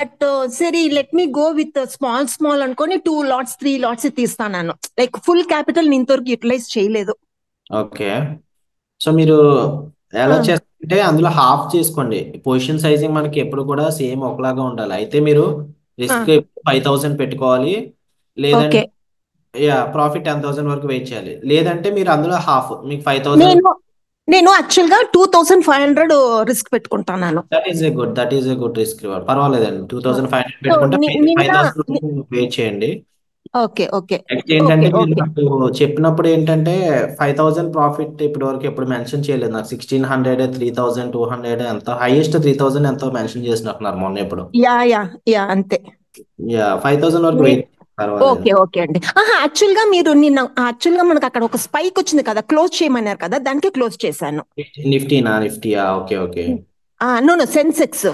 But సరే let me go with small అనుకొని 2 lots 3 lots తీస్తాను. లైక్ ఫుల్ క్యాపిటల్ నేను ఇంతవరకు యూటిలైజ్ చేయలేదు. ఓకే. సో మీరు ఎలా చేస్తారంటే అందులో హాఫ్ చేసుకోండి. పొజిషన్ సైజింగ్ మనకి ఎప్పుడు కూడా సేమ్ ఒకలాగా ఉండాలి. అయితే మీరు రిస్క్ 5,000 పెట్టుకోవాలి. ఓకే. లేదంటే ప్రాఫిట్ 10,000 వరకు వెయిట్ చేయాలి. లేదంటే మీరు అందులో హాఫ్ మీకు 5,000. నేను నేను యాక్చువల్ గా 2500 రిస్క్ పెట్టుకుంటాను. That is a good risk reward. పర్వాలేదండి. 2,500 సో పెట్టుకుంటే నిన్న 5,000 వరకు వెయిట్ చేయండి. ఓకే ఓకే నెక్స్ట్ ఓకే ఏంటంటే మీరు ఓకే నాకు చెప్పినప్పుడు ఏంటంటే 5,000 ప్రాఫిట్ ఇప్పటి వరకు ఎప్పుడు మెన్షన్ చేయలేదు. నాకు 1,600 3,000 200 ఎంత హైయెస్ట్ 3,000 ఎంతో మెన్షన్ చేసినట్టున్నారు మొన్న ఎప్పుడు. యా యా యా అంతే. 5,000 వరకు వెయిట్ పర్వాలేదు. ఓకే ఓకే అండి. యాక్చువల్ గా మీరు నిన్న యాక్చువల్ గా మనకు అక్కడ ఒక స్పైక్ వచ్చింది కదా, క్లోజ్ చేయమన్నారు కదా, దానికి క్లోజ్ చేశాను. నిఫ్టీయా? Okay okay. No no Sensex.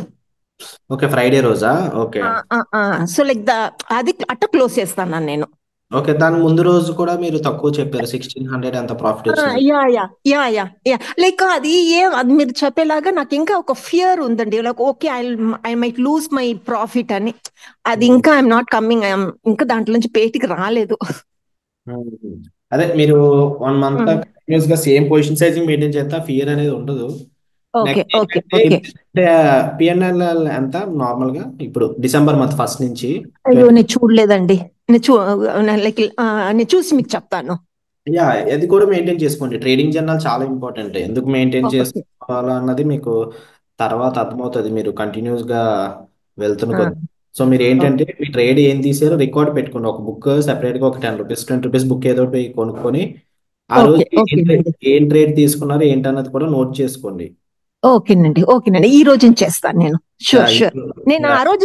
Okay, Friday రోజా? ఓకే సో లైక్ అది అట్ట క్లోజ్ చేస్తాను నేను. ఓకే. దాని ముందు రోజు కూడా మీరు తక్కువ చెప్పారు, 1,600 ఎంత ప్రాఫిట్ వచ్చింది. Yeah yeah yeah yeah yeah like అది మీరు చెప్పేలాగా నాకు ఇంకా ఒక ఫియర్ ఉందండి. Like okay I might lose my profit అని. అది ఇంకా ఐఎమ్ నాట్ కమింగ్, ఇంకా దాంట్లో నుంచి పేటికి రాలేదు. ఉమ్. అదే మీరు 1 మంత్ కంటిన్యూస్ గా సేమ్ పొజిషన్ సైజింగ్ మెయింటైన్ చేస్తే ఫియర్ అనేది ఉండదు. ఓకే నెక్స్ట్ ఓకే ఏంటంటే ఓకే. పిఎన్ఎల్ ఎంత నార్మల్ గా ఇప్పుడు డిసెంబర్ మంత్ ఫస్ట్ నుంచి అయ్యో 20. నేను చూడలేదండి. లైక్ నేను చూసి మీకు చెప్తాను. యా, అది కూడా మెయింటైన్ చేసుకోండి. ట్రేడింగ్ జర్నల్ చాలా ఇంపార్టెంట్. ఎందుకు మెయింటైన్ ఓకే. చేసుకోవాలా అన్నది మీకు తర్వాత అర్థమవుతుంది, మీరు కంటిన్యూస్ గా వెళ్తున్న కొద్ది. సో మీరు ఏంటంటే మీ ట్రేడ్ ఏం తీసారో రికార్డ్ పెట్టుకోండి. ఒక బుక్ సెపరేట్ గా ఒక ₹10 ₹20 బుక్ ఏదో ఒకటి కొనుక్కొని ఆ రోజు ఓకే ఓకేనండి. ఏం ట్రేడ్ తీసుకున్నారో ఏంటన్నది కూడా నోట్ చేసుకోండి. ఓకేనండి ఓకేనండి, ఈ రోజు చేస్తాను నేను. Yeah, sure sure. నేను ఆ రోజు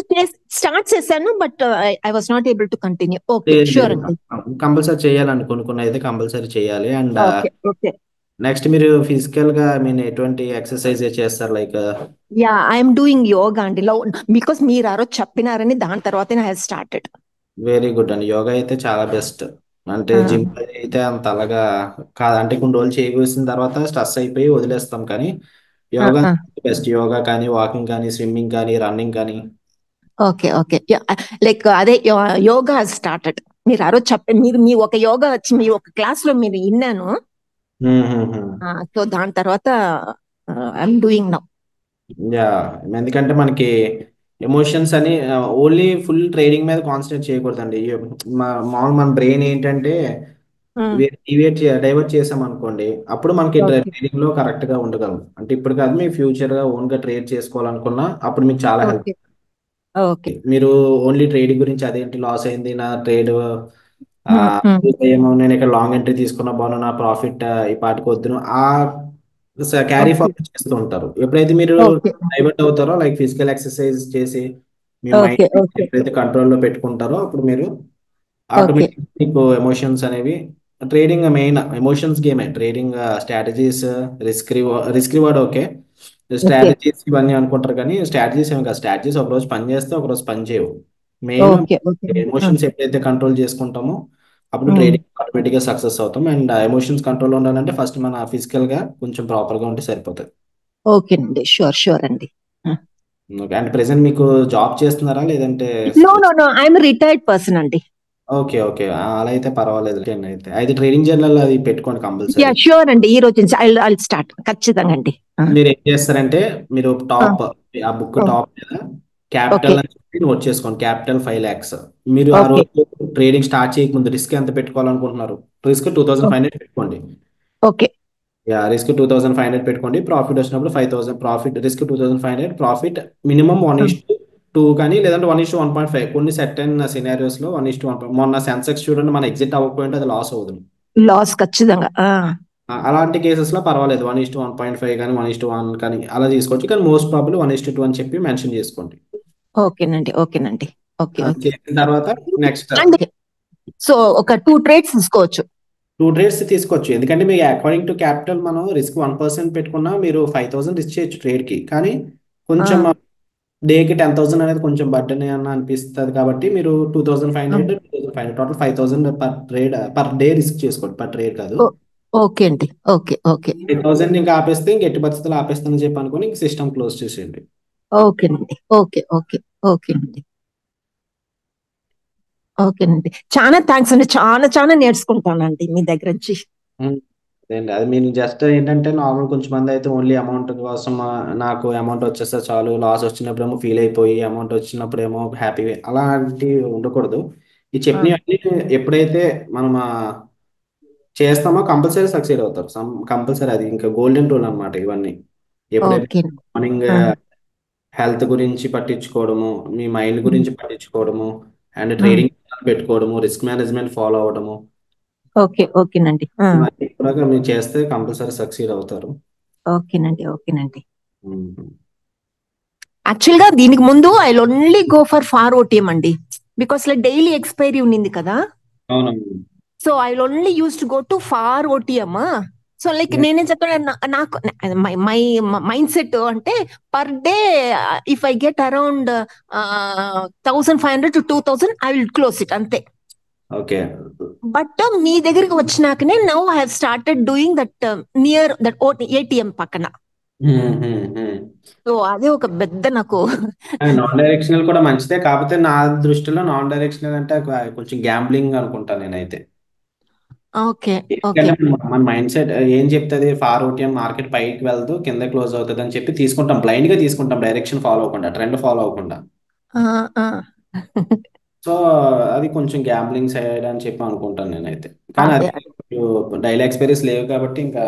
స్టార్ట్ చేశాను, but I was not able to continue. Okay sure అండి. కంపల్సరీ చేయాలండి. కొన్ని అయితే కంపల్సరీ చేయాలి. And okay okay. నెక్స్ట్ మీరు ఫిజికల్ గా ఎటువంటి ఎక్సర్సైజ్ చేస్తారు like? Yeah I'm doing yoga అండి. బికాస్ మీరు ఆ రోజు చెప్పినారని దాని తర్వాతనే ఐ స్టార్టెడ్. వెరీ గుడ్ అండి. యోగా అయితే చాలా బెస్ట్. అంటే జిమ్ అయితే అంత అలాగా కాదు. అంటే కొన్ని రోజులు చేయవలసిన తర్వాత స్ట్రెస్ అయిపోయి వదిలేస్తాం. కానీ యోగా బెస్ట్. యోగా కానీ, వాకింగ్ కానీ, స్విమ్మింగ్ కానీ, రన్నింగ్ కానీ. Okay okay. లైక్ అదే యోగా స్టార్టెడ్. మీరు ఆ రోజు మీరు మీ ఒక యోగా వచ్చి మీ ఒక క్లాస్ లో మీరు విన్నాను. సో దాని తర్వాత ఐఎమ్ డూయింగ్ నౌ. యా, ఎందుకంటే మనకి ఎమోషన్స్ అని ఓన్లీ ఫుల్ ట్రేడింగ్ మీద కాన్సన్ట్రేట్ చేయకూడదండి. మామూలు మన బ్రెయిన్ ఏంటంటే డైవర్ట్ చేసాం అనుకోండి, అప్పుడు మనకి ఓకే ట్రేడింగ్ లో కరెక్ట్ గా ఉండగలం. అంటే ఇప్పుడు కాదు, మీ ఫ్యూచర్ గా ఓన్ గా ట్రేడ్ చేసుకోవాలనుకున్నా అప్పుడు మీకు చాలా హెల్ప్. Okay okay. మీరు ఓన్లీ ట్రేడింగ్ గురించి అదేంటి లాస్ అయింది నా ట్రేడ్, హ్మ్, హ్మ్. ఏమో నేను ఇక్కడ లాంగ్ ఎంట్రీ తీసుకున్న బాను నా ప్రాఫిట్ ఈ పాటికి వద్దును ఆ క్యారీ ఓకే ఫార్వర్డ్ చేస్తూ ఉంటారు. ఎప్పుడైతే మీరు ఓకే డైవర్ట్ అవుతారో, లైక్ ఫిజికల్ ఎక్సర్సైజ్ చేసి మీ ఓకే మైండ్ ఓకే ఎప్పుడైతే కంట్రోల్లో పెట్టుకుంటారో అప్పుడు మీరు ఓకే ఆటోమేటిక్ మీకు ఎమోషన్స్ అనేవి. ట్రేడింగ్ మెయిన్ ఎమోషన్స్ గేమే. Trading strategies, risk reward okay. Okay strategies ఇవన్నీ అనుకుంటారు కానీ స్ట్రాటజీస్ ఏమి కాదు. స్ట్రాటజీస్ ఒక రోజు పని చేస్తే ఒక రోజు పని చేయవు. Main okay okay. ఎమోషన్స్ ఎప్పుడైతే కంట్రోల్ చేసుకుంటామో అప్పుడు హ్మ్. ట్రేడింగ్ ఆటోమేటిక్ గా సక్సెస్ అవుతాం. అండ్ ఎమోషన్స్ కంట్రోల్ ఉండాలంటే ఫస్ట్ మన ఫిజికల్ గా కొంచెం ప్రాపర్ గా ఉంటే సరిపోతుంది. ఓకేనండి. షూర్ షూర్ అండి. ఓకే. అండ్ ప్రెసెంట్ మీకు జాబ్ చేస్తున్నారా లేదంటే? No no no I'm retired person అండి. Okay okay. అలా అయితే పర్వాలేదు. అయితే ట్రేడింగ్ జర్నల్ అది పెట్టుకోండి యా కంపల్సరీ. షూర్ అండి, ఈ రోజు నుంచి ఐ స్టార్ట్ ఖచ్చితంగా అండి. మీరు ఏం చేస్తారంటే మీరు టాప్ ఆ బుక్ టాప్ మీద ఓకే క్యాపిటల్ అని చెప్పి నోట్ చేసుకోండి. Capital 5 lakhs. మీరు ఆ ఓకే రోజు ట్రేడింగ్ స్టార్ట్ చేయకముందు రిస్క్ ఎంత పెట్టుకోవాలనుకుంటున్నారు? రిస్క్ 2,500 పెట్టుకోండి. ఓకే రిస్క్ 2,500 పెట్టుకోండి. ప్రాఫిట్ వచ్చినప్పుడు 5,000 ప్రాఫిట్. రిస్క్ 2,500 ప్రాఫిట్ మినిమం 1:2 కానీ, లేదంటే 1:1.5. కొన్ని సెట్ అయిన సినారియోస్ లో 1:1. మొన్న సెన్సెక్స్ చూడండి, మన ఎగ్జిట్ అవ్వకపోయింటే అది లాస్ అవుతుంది. లాస్ ఖచ్చితంగా. అలాంటి కేసెస్ లో పర్వాలేదు, 1:1.5 కానీ 1:1 కానీ అలా తీసుకోవచ్చు. కానీ మోస్ట్ ప్రాబ్లీ 1:2 అని చెప్పి మెన్షన్ చేసుకోండి. ఓకేనండి ఓకేనండి. ఓకే అది ఓకే. చేసిన తర్వాత నెక్స్ట్ అండ్ సో ఒక 2 ట్రేడ్స్ తీసుకోవచ్చు. 2 ట్రేడ్స్ తీసుకోవచ్చు. ఎందుకంటే మీకు అకార్డింగ్ టు క్యాపిటల్ మనం రిస్క్ 1% పెట్టుకున్నా మీరు 5,000 రిస్క్ చేయొచ్చు ట్రేడ్ కి. కానీ కొంచెం డేకి 10,000 అనేది కొంచెం బర్డెన్ అని అనిపిస్తుంది. కాబట్టి మీరు 2,500 టోటల్ 5,000 పర్ డే రిస్క్ చేసుకోండి. పర్ ట్రేడ్ కాదు. ఓకే అండి. ఓకే ఓకే 5,000 ఇంకా ఆపేస్తే ఇంక ఎట్టి పరిస్థితులు ఆపేస్తానని చెప్పి అనుకుని ఇంక సిస్టమ్ క్లోజ్ చేసేయండి. ఓకేనండి. Okay okay. ఓకేనండి. ఓకేనండి. చాలా థ్యాంక్స్ అండి. చాలా నేర్చుకుంటానండి మీ దగ్గర నుంచి. అదేండి, అది మీరు జస్ట్ ఏంటంటే నార్మల్ కొంచెం మంది అయితే ఓన్లీ అమౌంట్ కోసం నాకు అమౌంట్ వచ్చేస్తే చాలు, లాస్ వచ్చినప్పుడేమో ఫీల్ అయిపోయి అమౌంట్ వచ్చినప్పుడేమో హ్యాపీ, అలాంటివి ఉండకూడదు. ఈ చెప్పినవన్నీ ఎప్పుడైతే మనం చేస్తామో కంపల్సరీ సక్సీడ్ అవుతారు. కంపల్సరీ, అది ఇంకా గోల్డెన్ రూల్ అనమాట ఇవన్నీ. ఎప్పుడైతే ఓకే. మార్నింగ్ హెల్త్ గురించి పట్టించుకోవడము, మీ మైండ్ గురించి పట్టించుకోవడము, అండ్ ట్రేడింగ్ పెట్టుకోవడము, రిస్క్ మేనేజ్మెంట్ ఫాలో అవడము, ఓకేనండి. ఇవన్నీ కూడా మీరు చేస్తే కంపల్సరీ సక్సీడ్ అవుతారు. ఓకేనండి. యాక్చువల్ గా దీనికి ముందు I only go for OTM అండి, బికాస్ లైక్ డైలీ ఎక్స్పైరీ ఉండింది కదా. అవునండి. So I only use to go to for OTM. So like నేనేం చెప్తాను, నాకు మై మైండ్ సెట్ అంటే per day if I get around 1,500 to 2,000 I will close it అంతే. Okay. But మీ దగ్గరికి వచ్చినాకనే now I have started doing that near that ATM పక్కన. So అదే ఒక పెద్ద నాకు నాన్ డైరెక్షనల్ కూడా మంచిదే, కాకపోతే నా దృష్టిలో నాన్ డైరెక్షనల్ అంటే కొంచెం గ్యాంబ్లింగ్ అనుకుంటా నేనైతే. ఓకే. ఎందుకంటే మన మైండ్ సెట్ ఏం చెప్తుంది, ఫార్ ఓటీఎం మార్కెట్ పైకి వెళ్తూ కింద క్లోజ్ అవుతుంది అని చెప్పి తీసుకుంటాం, బ్లైండ్ గా తీసుకుంటాం, డైరెక్షన్ ఫాలో అవ్వకుండా, ట్రెండ్ ఫాలో అవ్వకుండా. సో అది కొంచెం గ్యాంబ్లింగ్ సైడ్ అని చెప్పి అనుకుంటాను నేనైతే. కానీ అదే. అది డైలీ ఎక్స్పీరియన్స్ లేవు కాబట్టి ఇంకా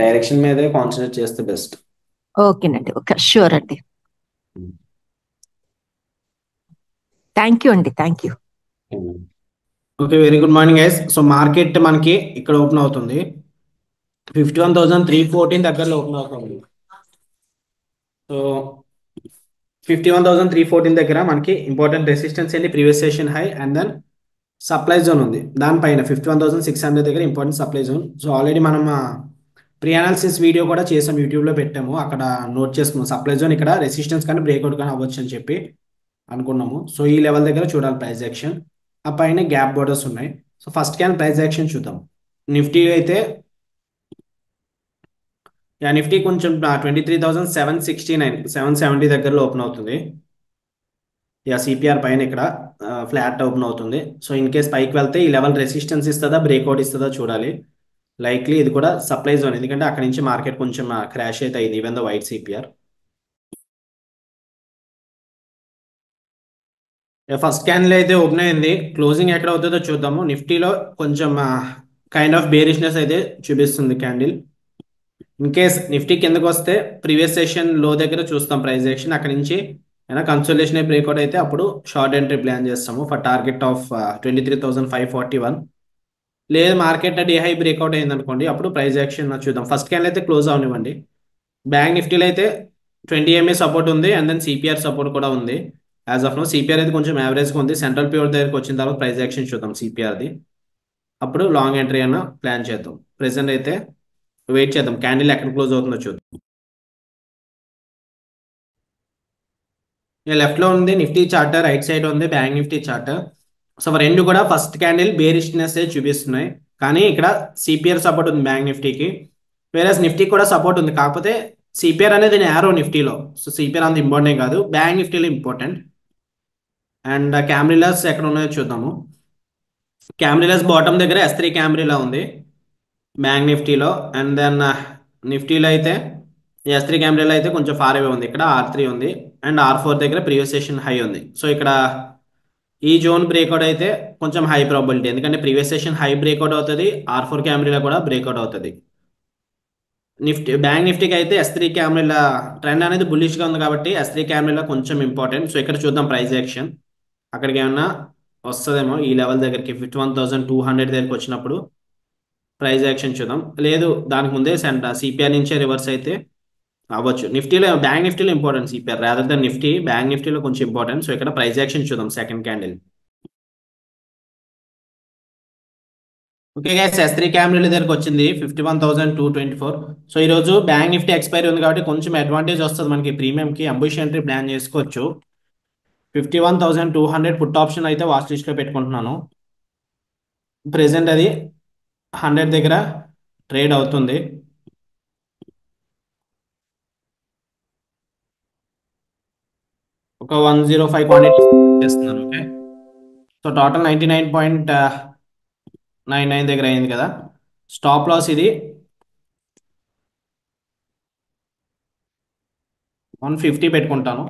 డైరెక్షన్ మీదే కాన్సన్ట్రేట్ చేస్తే బెస్ట్. ఓకేనండి. ఓకే, షూర్ అండి. థ్యాంక్ యూ అండి. Thank you. Okay, very good morning guys. So market మనకి ఇక్కడ ఓపెన్ అవుతుంది 51,314 దగ్గరలో ఓపెన్ అవుతుంది. సో 51,314 దగ్గర మనకి ఇంపార్టెంట్ రెసిస్టెన్స్ ఏంటి, previous session high and then supply zone ఉంది. దానిపైన 51,600 దగ్గర important supply zone. So already మనం ప్రీ అనాలిసిస్ వీడియో కూడా చేసాం, యూట్యూబ్లో పెట్టాము, అక్కడ నోట్ చేసుకున్నాం సప్లై జోన్ ఇక్కడ రెసిస్టెన్స్ కానీ బ్రేక్అవుట్ కానీ అవ్వచ్చు అని చెప్పి అనుకున్నాము. సో ఈ లెవెల్ దగ్గర చూడాలి ప్రైస్ యాక్షన్. ఆ పైన గ్యాప్ బోర్డర్స్ ఉన్నాయి. So first can price action చూద్దాం. నిఫ్టీ అయితే నిఫ్టీ కొంచెం 23,769 770 దగ్గరలో ఓపెన్ అవుతుంది. సిపిఆర్ పైన ఇక్కడ ఫ్లాట్ ఓపెన్ అవుతుంది. సో ఇన్ కేస్ పైకి వెళ్తే ఈ లెవెల్ రెసిస్టెన్స్ ఇస్తుందా బ్రేక్అవుట్ ఇస్తుందా చూడాలి. లైక్లీ ఇది కూడా సప్లై జోన్, ఎందుకంటే అక్కడ నుంచి మార్కెట్ కొంచెం క్రాష్ అయితే అయింది even the white CPR. First క్యాన్లో అయితే ఓపెన్ అయింది, క్లోజింగ్ ఎక్కడ అవుతుందో చూద్దాము. నిఫ్టీలో కొంచెం కైండ్ ఆఫ్ బేరిష్నెస్ అయితే చూపిస్తుంది క్యాండిల్. ఇన్ కేస్ నిఫ్టీ కిందకు వస్తే ప్రీవియస్ సెషన్ లో దగ్గర చూస్తాం ప్రైస్ యాక్షన్, అక్కడ నుంచి ఏమైనా కన్సోలేషన్ బ్రేక్అవుట్ అయితే అప్పుడు షార్ట్ ఎంట్రీ ప్లాన్ చేస్తాము ఫర్ టార్గెట్ ఆఫ్ 23,541. లేదు మార్కెట్ డి హై బ్రేక్అవుట్ అయింది అనుకోండి, అప్పుడు ప్రైస్ యాక్షన్ చూద్దాం. ఫస్ట్ క్యాన్ అయితే క్లోజ్ అవనివ్వండి. బ్యాంక్ నిఫ్టీలో అయితే 20 MA సపోర్ట్ ఉంది అండ్ దెన్ సిపిఆర్ సపోర్ట్ కూడా ఉంది. యాజ్ ఆఫ్ నో సిపిఆర్ అయితే కొంచెం యావరేజ్గా ఉంది. సెంట్రల్ ప్యూర్ దగ్గరకు వచ్చిన తర్వాత ప్రైస్ యాక్షన్ చూద్దాం సిపిఆర్ది, అప్పుడు లాంగ్ ఎంట్రీ అన్న ప్లాన్ చేద్దాం. ప్రెసెంట్ అయితే వెయిట్ చేద్దాం, క్యాండిల్ ఎక్కడ క్లోజ్ అవుతుందో చూద్దాం. లెఫ్ట్ లో ఉంది నిఫ్టీ చార్టర్, రైట్ సైడ్ ఉంది బ్యాంక్ నిఫ్టీ చార్టర్. సో రెండు కూడా ఫస్ట్ క్యాండిల్ బేరిష్నెస్ చూపిస్తున్నాయి, కానీ ఇక్కడ సిపిఆర్ సపోర్ట్ ఉంది బ్యాంక్ నిఫ్టీకి, వేరే నిఫ్టీ కూడా సపోర్ట్ ఉంది. కాకపోతే సిపిఆర్ అనేది యారో నిఫ్టీలో, సో సిపిఆర్ అంత ఇంపార్టెంట్ కాదు, బ్యాంక్ నిఫ్టీలో ఇంపార్టెంట్. అండ్ క్యామ్రిలాస్ ఎక్కడ ఉన్నాయో చూద్దాము. క్యామ్రిలాస్ బాటమ్ దగ్గర S3 క్యామ్రిలా ఉంది బ్యాంక్ నిఫ్టీలో. అండ్ దెన్ నిఫ్టీలో అయితే S3 క్యామ్రిలా అయితే కొంచెం ఫార్ అవే ఉంది, ఇక్కడ R3 ఉంది అండ్ R4 దగ్గర ప్రీవియస్ సెషన్ హై ఉంది. సో ఇక్కడ ఈ జోన్ బ్రేక్అవుట్ అయితే కొంచెం హై ప్రాబిలిటీ, ఎందుకంటే ప్రీవియస్ సెషన్ హై బ్రేక్అవుట్ అవుతుంది, R4 క్యామ్రిలా కూడా బ్రేక్అవుట్ అవుతుంది. బ్యాంక్ నిఫ్టీకి అయితే S3 క్యామ్రిలా ట్రెండ్ అనేది బుల్లిష్గా ఉంది కాబట్టి S3 క్యామ్రిలా కొంచెం ఇంపార్టెంట్. సో ఇక్కడ చూద్దాం ప్రైస్ యాక్షన్, అక్కడికి ఏమన్నా వస్తుందేమో ఈ లెవెల్ దగ్గరికి 51,200 దగ్గరికి వచ్చినప్పుడు ప్రైస్ యాక్షన్ చూద్దాం. లేదు దానికి ముందే సిపిఆర్ నుంచే రివర్స్ అయితే అవ్వచ్చు. నిఫ్టీలో బ్యాంక్ నిఫ్టీలో important CPR rather than Nifty, bank నిఫ్టీలో కొంచెం ఇంపార్టెంట్. సో ఇక్కడ ప్రైస్ యాక్షన్ చూద్దాం second candle. Okay guys, S3 candle దగ్గరకు వచ్చింది 51,224. సో ఈరోజు బ్యాంక్ నిఫ్టీ ఎక్స్పైరీ ఉంది కాబట్టి కొంచెం అడ్వాంటేజ్ వస్తుంది మనకి, ప్రీమియంకి అంబుష్ ఎంట్రీ ప్లాన్ చేసుకోవచ్చు. 51,200 పుట్ ఆప్షన్ అయితే వాచ్ లిస్ట్లో పెట్టుకుంటున్నాను. ప్రెసెంట్ అది 100 దగ్గర ట్రేడ్ అవుతుంది. ఒక 105 క్వాంటిటీ చేస్తున్నాను. ఓకే, సో టోటల్ 99.99 దగ్గర అయింది కదా. స్టాప్ లాస్ ఇది 150 పెట్టుకుంటాను.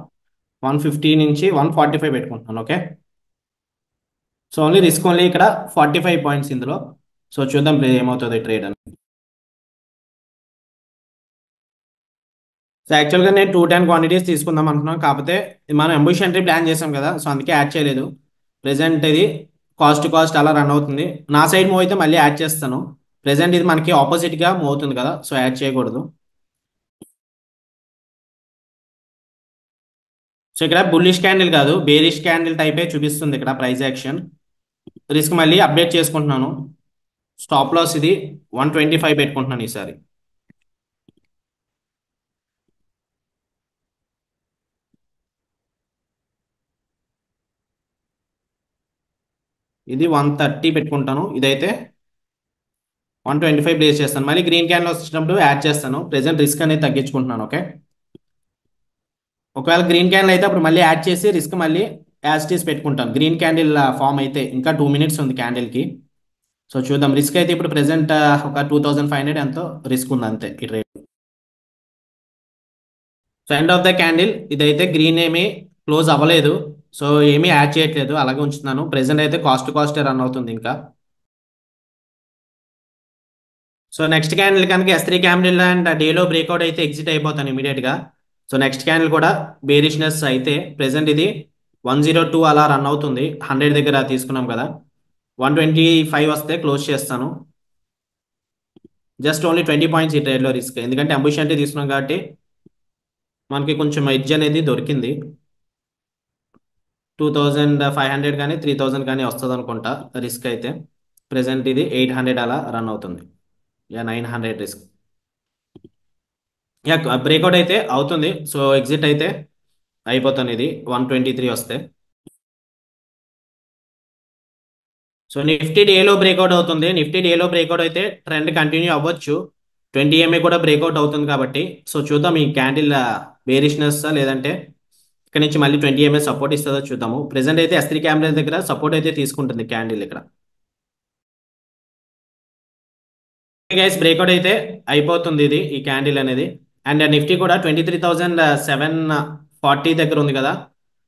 150 నుంచి 145 పెట్టుకుంటున్నాను. Okay, so only risk only ఇక్కడ 45 పాయింట్స్ ఇందులో. సో చూద్దాం ఏమవుతుంది ట్రేడ్ అని. సో యాక్చువల్గా నేను 210 క్వాంటిటీస్ తీసుకుందాం అనుకున్నాను, కాకపోతే మనం అంబుష్ ఎంట్రీ ప్లాన్ చేసాం కదా, సో అందుకే యాడ్ చేయలేదు. ప్రెసెంట్ ఇది కాస్ట్ అలా రన్ అవుతుంది. నా సైడ్ మూవ్ అయితే మళ్ళీ యాడ్ చేస్తాను. ప్రెసెంట్ ఇది మనకి ఆపోజిట్గా మూవ్ అవుతుంది కదా, సో యాడ్ చేయకూడదు. సో ఇక్కడ బుల్లిష్ క్యాండిల్ కాదు, బేరిష్ క్యాండిల్ టైపే చూపిస్తుంది ఇక్కడ ప్రైస్ యాక్షన్. రిస్క్ మళ్ళీ అప్డేట్ చేసుకుంటున్నాను. స్టాప్ లాస్ ఇది 125 పెట్టుకుంటున్నాను ఈసారి. ఇది 130 పెట్టుకుంటాను. ఇదైతే 125 ప్లేస్ చేస్తాను. మళ్ళీ గ్రీన్ క్యాండిల్ వచ్చినప్పుడు యాడ్ చేస్తాను. ప్రెసెంట్ రిస్క్ అనేది తగ్గించుకుంటున్నాను. ఓకే, ఒకవేళ గ్రీన్ క్యాండిల్ అయితే అప్పుడు మళ్ళీ యాడ్ చేసి రిస్క్ మళ్ళీ యాజ్ టీస్ పెట్టుకుంటాను. గ్రీన్ క్యాండిల్ ఫామ్ అయితే ఇంకా 2 మినిట్స్ ఉంది క్యాండిల్కి. సో చూద్దాం. రిస్క్ అయితే ఇప్పుడు ప్రెసెంట్ ఒక 2500 ఎంతో రిస్క్ ఉంది అంతే ఈ trade. So end of the candle ఇదైతే గ్రీన్ ఏమీ క్లోజ్ అవ్వలేదు, సో ఏమీ యాడ్ చేయట్లేదు, అలాగే ఉంచుతున్నాను. ప్రెసెంట్ అయితే కాస్ట్ రన్ అవుతుంది ఇంకా. సో నెక్స్ట్ క్యాండిల్ కనుక S3 క్యాండిల్ అండ్ డేలో బ్రేక్అవుట్ అయితే ఎగ్జిట్ అయిపోతాను ఇమీడియట్గా. సో నెక్స్ట్ క్యాండిల్ కూడా బేరిష్నెస్ అయితే ప్రెసెంట్ ఇది 102 అలా రన్ అవుతుంది. 100 దగ్గర తీసుకున్నాం కదా, 125 వస్తే క్లోజ్ చేస్తాను. జస్ట్ ఓన్లీ 20 పాయింట్స్ ఈ ట్రేడ్లో రిస్క్, ఎందుకంటే అంబుష్ అంటే తీసుకున్నాం కాబట్టి మనకి కొంచెం ఎడ్జ్ అనేది దొరికింది. 2500 కానీ 3000 కానీ వస్తుంది అనుకుంటా రిస్క్ అయితే. ప్రెసెంట్ ఇది 800 అలా రన్ అవుతుంది. 900 రిస్క్. బ్రేక్అవుట్ అయితే అవుతుంది, సో ఎగ్జిట్ అయితే అయిపోతుంది ఇది 123 వస్తే. సో నిఫ్టీ డేలో బ్రేక్అవుట్ అవుతుంది. నిఫ్టీ డేలో బ్రేక్అవుట్ అయితే ట్రెండ్ కంటిన్యూ అవ్వచ్చు. 20 MA కూడా బ్రేక్అవుట్ అవుతుంది కాబట్టి, సో చూద్దాం ఈ క్యాండిల్ బేరిష్నెస్ లేదంటే ఇక్కడ నుంచి మళ్ళీ 20 MA సపోర్ట్ ఇస్తుందో చూద్దాము. ప్రెసెంట్ అయితే S3 క్యాండిల్ దగ్గర సపోర్ట్ అయితే తీసుకుంటుంది క్యాండిల్ ఇక్కడ. గైస్ బ్రేక్అవుట్ అయితే అయిపోతుంది ఇది ఈ క్యాండిల్ అనేది. అండ్ నిఫ్టీ కూడా 23,740 దగ్గర ఉంది కదా,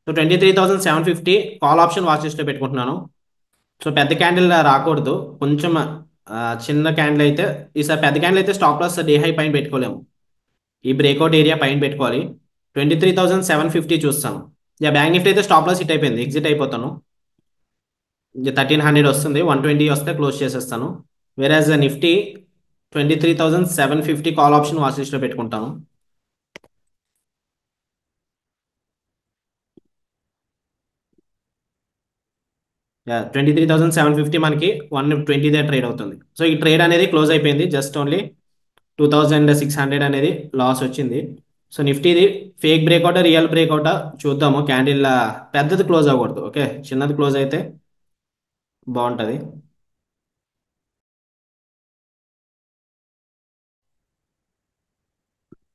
సో 23,750 కాల్ ఆప్షన్ వాచ్ లిస్ట్లో పెట్టుకుంటున్నాను. సో పెద్ద క్యాండిల్ రాకూడదు, కొంచెం చిన్న క్యాండిల్ అయితే ఈసారి పెద్ద క్యాండిల్ అయితే స్టాప్ లాస్ డే హై పైన పెట్టుకోలేము, ఈ బ్రేక్అవుట్ ఏరియా పైన పెట్టుకోవాలి. 23,750 చూస్తాను. బ్యాంక్ నిఫ్టీ అయితే స్టాప్ లాస్ హిట్ అయిపోయింది, ఎగ్జిట్ అయిపోతాను. 1300 వస్తుంది, 120 వస్తే క్లోజ్ చేసేస్తాను. వేరేజ్ నిఫ్టీ 23,750 కాల్ ఆప్షన్ వాచ్ లిస్ట్లో పెట్టుకుంటాను. యా 23,750 మనకి 120 దే ట్రేడ్ అవుతుంది. సో ఈ ట్రేడ్ అనేది క్లోజ్ అయిపోయింది. జస్ట్ ఓన్లీ 2600 అనేది లాస్ వచ్చింది. సో నిఫ్టీది ఫేక్ బ్రేక్అవుట్ రియల్ బ్రేక్అవుట్ చూద్దాము. క్యాండిల్ పెద్దది క్లోజ్ అవ్వకూడదు, ఓకే, చిన్నది క్లోజ్ అయితే బాగుంటుంది.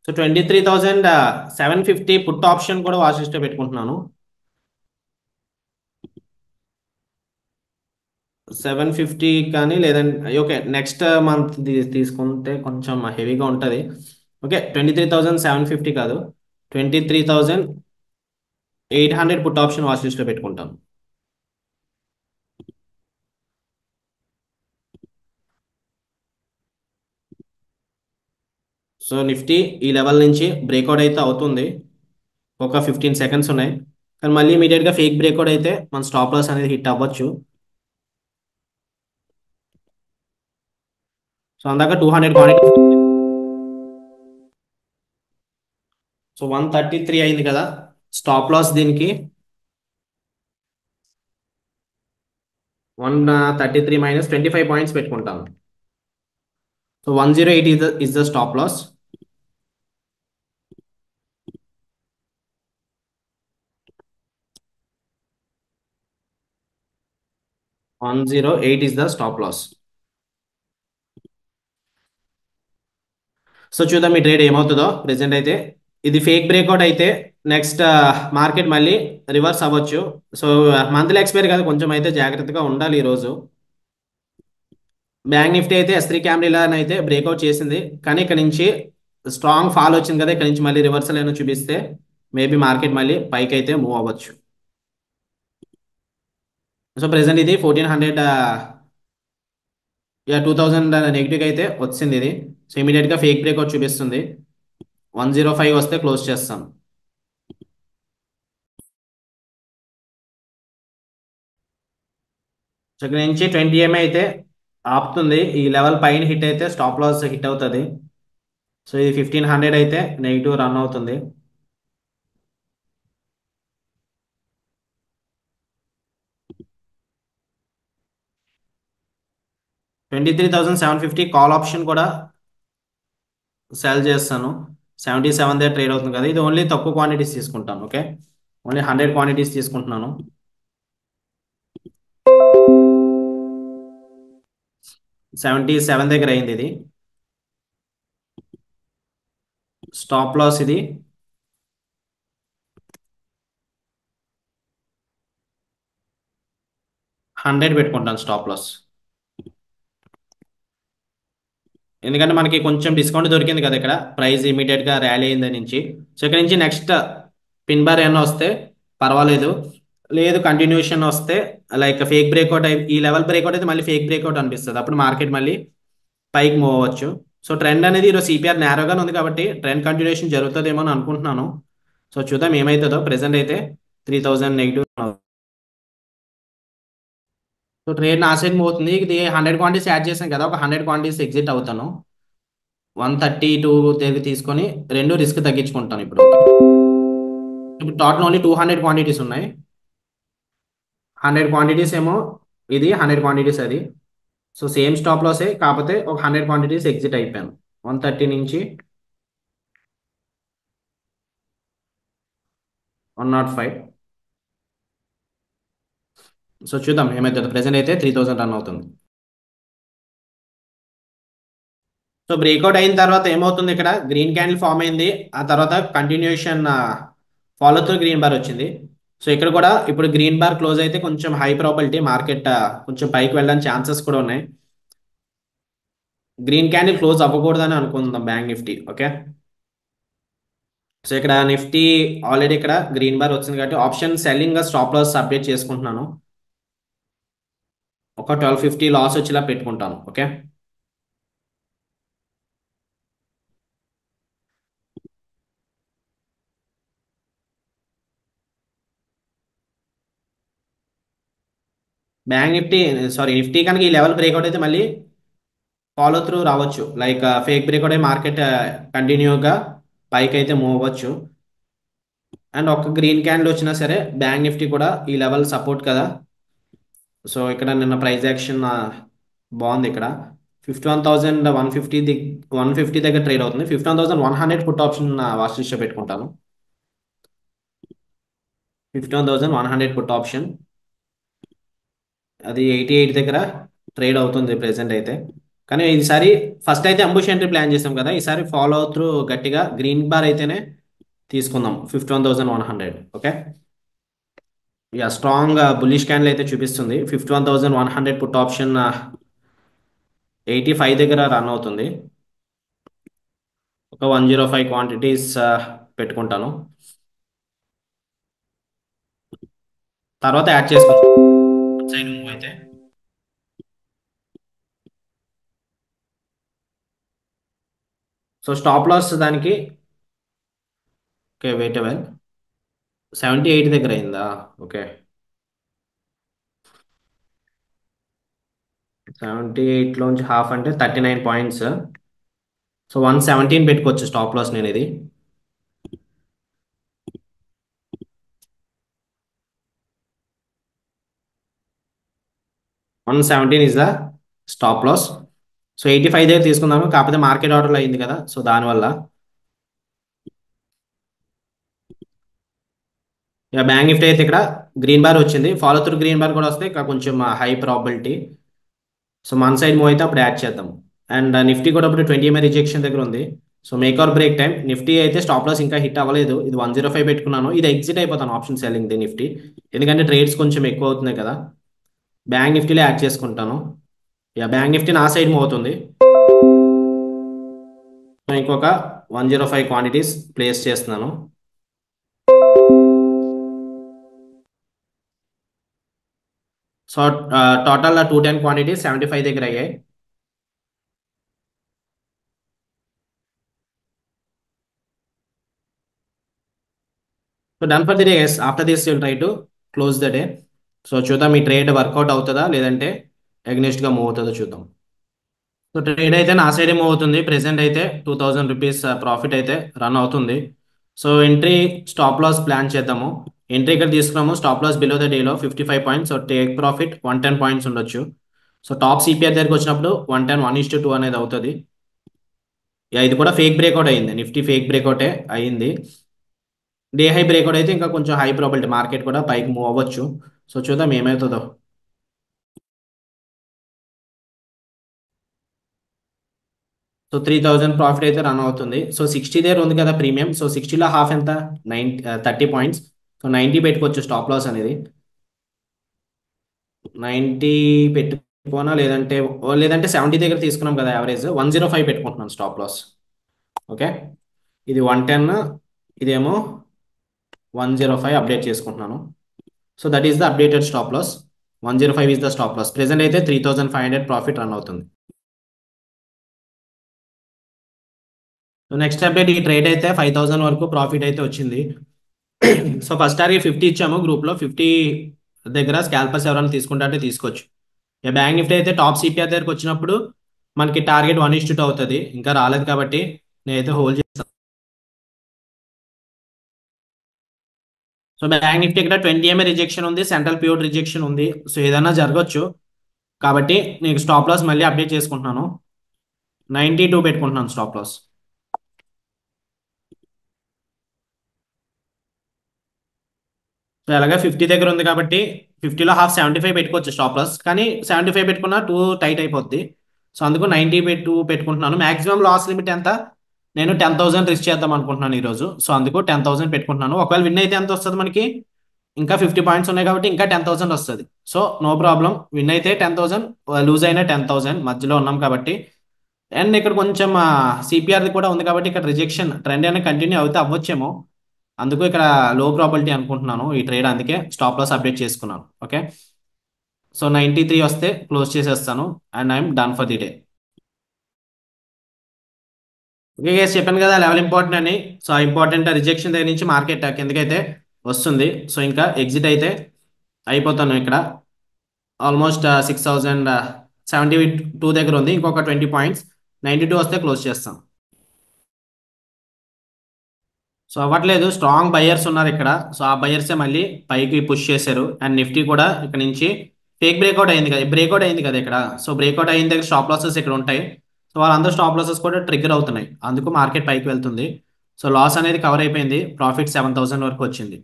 సో 23,750 పుట్ ఆప్షన్ కూడా వాచ్ లిస్ట్లో పెట్టుకుంటున్నాను. 750 కానీ లేదంటే ఓకే, నెక్స్ట్ మంత్ తీసుకుంటే కొంచెం హెవీగా ఉంటుంది. ఓకే, 23,750 కాదు, 23,800 పుట్ ఆప్షన్ వాచ్ లిస్ట్లో పెట్టుకుంటాను. సో నిఫ్టీ ఈ లెవెల్ నుంచి బ్రేక్అవుట్ అయితే అవుతుంది. ఒక 15 సెకండ్స్ ఉన్నాయి, కానీ మళ్ళీ ఇమీడియట్గా ఫేక్ బ్రేక్అవుట్ అయితే మన స్టాప్ లాస్ అనేది హిట్ అవ్వచ్చు. సో అందాక 200 క్వాంటిటీ, సో 133 అయింది కదా. స్టాప్ లాస్ దీనికి 133 మైనస్ 25 పాయింట్స్ పెట్టుకుంటాను. So 108 is the stop loss. $108 is the stop loss. So చూద్దాం ఈ ట్రేడ్ ఏమవుతుందో. ప్రెసెంట్ అయితే ఇది ఫేక్ బ్రేక్అవుట్ అయితే నెక్స్ట్ మార్కెట్ మళ్ళీ రివర్స్ అవ్వచ్చు. సో మంత్లీ ఎక్స్పైరీ కదా, కొంచెం అయితే జాగ్రత్తగా ఉండాలి ఈరోజు. బ్యాంక్ నిఫ్టీ అయితే S3 క్యామ్రీలా అయితే బ్రేక్అవుట్ చేసింది, కానీ ఇక్కడ నుంచి స్ట్రాంగ్ ఫాల్ వచ్చింది కదా, ఇక్కడ నుంచి మళ్ళీ రివర్సల్ అయినా చూపిస్తే మేబీ మార్కెట్ మళ్ళీ పైకి అయితే మూవ్ అవ్వచ్చు. సో ప్రెసెంట్ ఇది 1400 2000 నెగిటివ్గా అయితే వచ్చింది ఇది. సో ఇమీడియట్గా ఫేక్ బ్రేక్అవుట్ చూపిస్తుంది. 105 వస్తే క్లోజ్ చేస్తాం. సో ఇక్కడ నుంచి 20 EMA అయితే ఆపుతుంది. ఈ లెవెల్ పైన హిట్ అయితే స్టాప్ లాస్ హిట్ అవుతుంది. సో ఇది 1500 అయితే నెగిటివ్ రన్ అవుతుంది. $23,750 కాల్ ఆప్షన్ కూడా సెల్ చేస్తాను. 77 దగ్గర ట్రేడ్ అవుతుంది కదా, ఇది ఓన్లీ తక్కువ క్వాంటిటీస్ తీసుకుంటాను. ఓకే, ఓన్లీ 100 క్వాంటిటీస్ తీసుకుంటున్నాను. 77 దగ్గర అయింది ఇది. స్టాప్ లాస్ ఇది 100 పెట్టుకుంటాను స్టాప్ లాస్, ఎందుకంటే మనకి కొంచెం డిస్కౌంట్ దొరికింది కదా ఇక్కడ, ప్రైస్ ఇమీడియట్గా ర్యాలీ అయింది నుంచి. సో ఇక్కడ నుంచి నెక్స్ట్ పిన్ బార్ ఏమన్నా వస్తే పర్వాలేదు, లేదు కంటిన్యూషన్ వస్తే లైక్ ఫేక్ బ్రేక్అవుట్ ఈ లెవెల్ బ్రేక్అవుట్ అయితే మళ్ళీ ఫేక్ బ్రేక్అవుట్ అనిపిస్తుంది, అప్పుడు మార్కెట్ మళ్ళీ పైకి మూవ్ అవ్వచ్చు. సో ట్రెండ్ అనేది ఈరోజు CPR నేరోగానే ఉంది కాబట్టి ట్రెండ్ కంటిన్యూషన్ జరుగుతుందేమో అని అనుకుంటున్నాను. సో చూద్దాం ఏమవుతుందో. ప్రెసెంట్ అయితే 3000 నెగిటివ్. సో ట్రేడ్ నా సైడ్ మూవ్ అవుతుంది. ఇది 100 క్వాంటిటీస్ యాడ్ చేశాను కదా, ఒక 100 క్వాంటిటీస్ ఎగ్జిట్ అవుతాను. 132 దగ్గర తీసుకొని రెండు రిస్క్ తగ్గించుకుంటాను. ఇప్పుడు టోటల్ ఓన్లీ 200 క్వాంటిటీస్ ఉన్నాయి. 100 క్వాంటిటీస్ ఏమో ఇది, 100 క్వాంటిటీస్ అది. సో సేమ్ స్టాప్ లాసే, కాకపోతే ఒక 100 క్వాంటిటీస్ ఎగ్జిట్ అయిపోయాను 130 నుంచి 105. సో చూద్దాం ఏమవుతుంది. ప్రెసెంట్ అయితే 3000 రన్ అవుతుంది. సో బ్రేక్అవుట్ అయిన తర్వాత ఏమవుతుంది, ఇక్కడ గ్రీన్ క్యాండిల్ ఫామ్ అయింది, ఆ తర్వాత continuation follow through green bar వచ్చింది. సో ఇక్కడ కూడా ఇప్పుడు గ్రీన్ బార్ క్లోజ్ అయితే కొంచెం హై ప్రాబిలిటీ మార్కెట్ కొంచెం పైకి వెళ్ళడానికి ఛాన్సెస్ కూడా ఉన్నాయి. గ్రీన్ క్యాండిల్ క్లోజ్ అవ్వకూడదని అనుకుందాం బ్యాంక్ నిఫ్టీ. ఓకే, సో ఇక్కడ నిఫ్టీ ఆల్రెడీ ఇక్కడ గ్రీన్ బార్ వచ్చింది కాబట్టి option selling stop loss update చేసుకుంటున్నాను. ఒక 1250 లాస్ వచ్చేలా పెట్టుకుంటాను. Okay, bank Nifty sorry Nifty కనుక ఈ లెవెల్ బ్రేక్అవుట్ అయితే మళ్ళీ ఫాలో త్రూ రావచ్చు, లైక్ ఫేక్ బ్రేక్అవుట్ అయ్యి మార్కెట్ కంటిన్యూగా పైకి అయితే మూవ్ అవ్వచ్చు. అండ్ ఒక గ్రీన్ క్యాండిల్ వచ్చినా సరే బ్యాంక్ నిఫ్టీ కూడా ఈ లెవెల్ సపోర్ట్ కదా. సో ఇక్కడ నిన్న ప్రైస్ యాక్షన్ బాగుంది. ఇక్కడ 51,150 150 దగ్గర ట్రేడ్ అవుతుంది. 51,100 పుట్ ఆప్షన్ వాచ్ లిస్ట్లో పెట్టుకుంటాను. 51,100 పుట్ ఆప్షన్, అది 88 దగ్గర ట్రేడ్ అవుతుంది ప్రెసెంట్ అయితే. కానీ ఈసారి ఫస్ట్ అయితే అంబుష్ ఎంట్రీ ప్లాన్ చేసాం కదా, ఈసారి ఫాలో త్రూ గట్టిగా గ్రీన్ బార్ అయితేనే తీసుకుందాం 51,100. ఓకే, ఇక స్ట్రాంగ్ బుల్లిష్ క్యాండిల్ అయితే చూపిస్తుంది. 51,100 పుట్ ఆప్షన్ 85 దగ్గర రన్ అవుతుంది. ఒక 105 క్వాంటిటీస్ పెట్టుకుంటాను, తర్వాత యాడ్ చేసుకోవచ్చు సైడ్ మూవ్ అయితే. సో స్టాప్ లాస్ దానికి ఓకే వెయిట్ వెల్ 78 దగ్గర అయిందా. ఓకే, 78లోంచి హాఫ్ అంటే 39 పాయింట్స్. సో 117 పెట్టుకోవచ్చు స్టాప్ లాస్ నేను. ఇది is the stop loss. So 85 దగ్గర తీసుకుందాము, కాకపోతే మార్కెట్ ఆర్డర్లో అయింది కదా, సో దానివల్ల. ఇక బ్యాంక్ నిఫ్టీ అయితే ఇక్కడ గ్రీన్ బార్ వచ్చింది, ఫాలో త్రూ గ్రీన్ బార్ కూడా వస్తే ఇక్కడ కొంచెం హై ప్రాబిలిటీ. సో మన సైడ్ మూవ్ అయితే అప్పుడు యాడ్ చేద్దాం. అండ్ నిఫ్టీ కూడా ఇప్పుడు 20 EMA రిజెక్షన్ దగ్గర ఉంది. So make or break time. Nifty అయితే స్టాప్ లాస్ ఇంకా హిట్ అవ్వలేదు. ఇది 105 పెట్టుకున్నాను. ఇది ఎగ్జిట్ అయిపోతాను ఆప్షన్ సెల్లింగ్ ది నిఫ్టీ, ఎందుకంటే ట్రేడ్స్ కొంచెం ఎక్కువ అవుతున్నాయి కదా. బ్యాంక్ నిఫ్టీలో యాడ్ చేసుకుంటాను. బ్యాంక్ నిఫ్టీ నా సైడ్ మూవ్ అవుతుంది. సో ఇంకొక 105 క్వాంటిటీస్ ప్లేస్ చేస్తున్నాను. సో టోటల్ 210 క్వాంటిటీస్ 75 దగ్గర అయ్యాయి. So done for the day guys. After this will try to close the day. So చూద్దాం ఈ ట్రేడ్ వర్కౌట్ అవుతుందా లేదంటే అగ్నెస్ట్గా మూవ్ అవుతుందో చూద్దాం. సో ట్రేడ్ అయితే నా సైడే మూవ్ అవుతుంది. ప్రెసెంట్ అయితే 2000 రూపీస్ ప్రాఫిట్ అయితే రన్ అవుతుంది. So entry stop loss plan చేద్దాము. ఎంట్రీ ఇక్కడ తీసుకున్నాము. స్టాప్ లాస్ బిలో ద డేలో 55 points. So take profit 110 points ఉండొచ్చు. సో టాప్ సిపిఆర్ దగ్గరికి వచ్చినప్పుడు 110 1:2 అనేది అవుతుంది. ఇది కూడా ఫేక్ బ్రేక్అవుట్ అయింది. నిఫ్టీ ఫేక్ బ్రేక్అవుటే అయింది. డే హై బ్రేక్అవుట్ అయితే ఇంకా కొంచెం హై ప్రాబిలిటీ మార్కెట్ కూడా పైకి మూవ్ అవ్వచ్చు. సో చూద్దాం ఏమవుతుందో. సో 3000 ప్రాఫిట్ అయితే రన్ అవుతుంది. సో 60 దగ్గర ఉంది కదా ప్రీమియం. సో 60లో హాఫ్ ఎంత, 30 పాయింట్స్. సో 90 పెట్టుకోవచ్చు స్టాప్ లాస్ అనేది. 90 పెట్టుకోనా లేదంటే 70 దగ్గర తీసుకున్నాం కదా యావరేజ్, 105 పెట్టుకుంటున్నాను స్టాప్ లాస్. ఓకే, ఇది 110, ఇదేమో 105 అప్డేట్ చేసుకుంటున్నాను. So that is the updated stop loss. 105 is the stop loss. Present అయితే 3500 ప్రాఫిట్ రన్ అవుతుంది. సో నెక్స్ట్ అప్డేట్, ఈ ట్రేడ్ అయితే 5000 వరకు ప్రాఫిట్ అయితే వచ్చింది. సో ఫస్ట్ టార్గెట్ 50 ఇచ్చాము గ్రూప్లో. 50 దగ్గర స్కాల్పర్స్ ఎవరైనా తీసుకుంటే అంటే తీసుకోవచ్చు. బ్యాంక్ నిఫ్టీ అయితే టాప్ సిపిఆర్ దగ్గరకు వచ్చినప్పుడు మనకి టార్గెట్ 1:2 అవుతుంది. ఇంకా రాలేదు కాబట్టి నేనైతే హోల్డ్ చేస్తాను. సో బ్యాంక్ నిఫ్టీ ఇక్కడ 20 ఎంఏ రిజెక్షన్ ఉంది, సెంట్రల్ ప్యూర్ రిజెక్షన్ ఉంది. సో ఏదైనా జరగచ్చు కాబట్టి నేను స్టాప్ లాస్ మళ్ళీ అప్డేట్ చేసుకుంటున్నాను. 92 పెట్టుకుంటున్నాను స్టాప్ లాస్. సో అలాగే 50 దగ్గర ఉంది కాబట్టి 50లో హాఫ్ 75 పెట్టుకోవచ్చు స్టాప్ లాస్. కానీ 75 పెట్టుకున్నా టూ టైట్ అయిపోద్ది. సో అందుకు 90 పెట్టుకుంటున్నాను. మాక్సిమం లాస్ లిమిట్ ఎంత, నేను 10,000 రిస్క్ చేద్దాం అనుకుంటున్నాను ఈరోజు. సో అందుకు 10,000 పెట్టుకుంటున్నాను. ఒకవేళ విన్ అయితే ఎంత వస్తుంది మనకి, ఇంకా 50 పాయింట్స్ ఉన్నాయి కాబట్టి ఇంకా 10,000 వస్తుంది. So no problem. విన్ అయితే 10,000, లూజ్ అయినా 10,000 మధ్యలో ఉన్నాం కాబట్టి. అండ్ ఇక్కడ కొంచెం సిపిఆర్ది కూడా ఉంది కాబట్టి ఇక్కడ రిజెక్షన్ ట్రెండ్ అనేది కంటిన్యూ అవుతే అవ్వచ్చేమో. అందుకు ఇక్కడ లో ప్రాబిలిటీ అనుకుంటున్నాను ఈ ట్రేడ్, అందుకే స్టాప్ లాస్ అప్డేట్ చేసుకున్నాను. ఓకే, సో 93 వస్తే క్లోజ్ చేసేస్తాను and I'm done for the day. Okay guys, చెప్పాను కదా లెవెల్ ఇంపార్టెంట్ అని. సో ఆ ఇంపార్టెంట్ రిజెక్షన్ దగ్గర నుంచి మార్కెట్ కిందకైతే వస్తుంది. సో ఇంకా ఎగ్జిట్ అయితే అయిపోతాను. ఇక్కడ ఆల్మోస్ట్ 6072 దగ్గర ఉంది. ఇంకొక 20 పాయింట్స్, 92 వస్తే క్లోజ్ చేస్తాం. సో అవ్వట్లేదు, స్ట్రాంగ్ బయర్స్ ఉన్నారు ఇక్కడ. సో ఆ బయర్సే మళ్ళీ పైకి పుష్ చేశారు. అండ్ నిఫ్టీ కూడా ఇక్కడ నుంచి ఫేక్ బ్రేక్అవుట్ అయింది కదా, బ్రేక్అవుట్ అయింది కదా ఇక్కడ. సో బ్రేక్అవుట్ అయిన దగ్గర స్టాప్ లాసెస్ ఇక్కడ ఉంటాయి. సో వాళ్ళందరూ స్టాప్ లాసెస్ కూడా ట్రిగ్గర్ అవుతున్నాయి. అందుకు మార్కెట్ పైకి వెళ్తుంది. సో లాస్ అనేది కవర్ అయిపోయింది. ప్రాఫిట్ 7000 వరకు వచ్చింది.